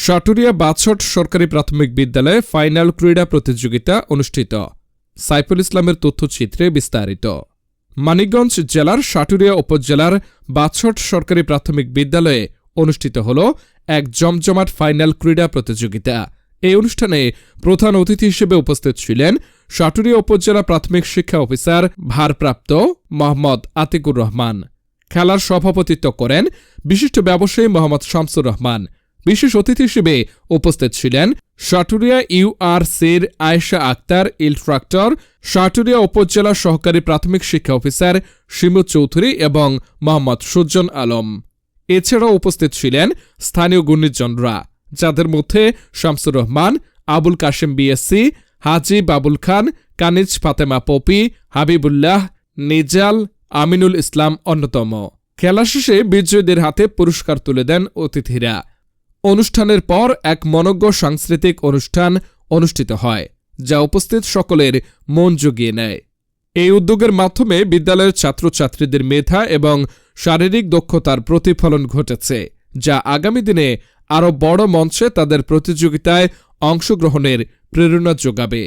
সাটুরিয়া বাছট সরকারি প্রাথমিক বিদ্যালয়ে ফাইনাল ক্রীড়া প্রতিযোগিতা অনুষ্ঠিত। সাইফুল ইসলামের তথ্যচিত্রে বিস্তারিত। মানিকগঞ্জ জেলার সাটুরিয়া উপজেলার বাছট সরকারি প্রাথমিক বিদ্যালয়ে অনুষ্ঠিত হল এক জমজমাট ফাইনাল ক্রীড়া প্রতিযোগিতা। এই অনুষ্ঠানে প্রধান অতিথি হিসেবে উপস্থিত ছিলেন সাটুরিয়া উপজেলা প্রাথমিক শিক্ষা অফিসার ভারপ্রাপ্ত মোহাম্মদ আতিকুর রহমান। খেলার সভাপতিত্ব করেন বিশিষ্ট ব্যবসায়ী মোহাম্মদ শামসুর রহমান। বিশেষ অতিথি হিসেবে উপস্থিত ছিলেন সাটুরিয়া ইউআরসির আয়েশা আক্তার ইন্সট্রাক্টর, সাটুরিয়া উপজেলা সহকারী প্রাথমিক শিক্ষা অফিসার শিমু চৌধুরী এবং মোহাম্মদ সুজন আলম। এছাড়াও উপস্থিত ছিলেন স্থানীয় গুণীজনরা, যাদের মধ্যে শামসুর রহমান, আবুল কাশেম বিএসসি, হাজি বাবুল খান, কানিজ ফাতেমা পপি, হাবিবুল্লাহ, নিজাল, আমিনুল ইসলাম অন্যতম। খেলা শেষে বিজয়ীদের হাতে পুরস্কার তুলে দেন অতিথিরা। অনুষ্ঠানের পর এক মনোজ্ঞ সাংস্কৃতিক অনুষ্ঠান অনুষ্ঠিত হয়, যা উপস্থিত সকলের মন জুগিয়ে নেয়। এই উদ্যোগের মাধ্যমে বিদ্যালয়ের ছাত্রছাত্রীদের মেধা এবং শারীরিক দক্ষতার প্রতিফলন ঘটেছে, যা আগামী দিনে আরও বড় মঞ্চে তাদের প্রতিযোগিতায় অংশগ্রহণের প্রেরণা যোগাবে।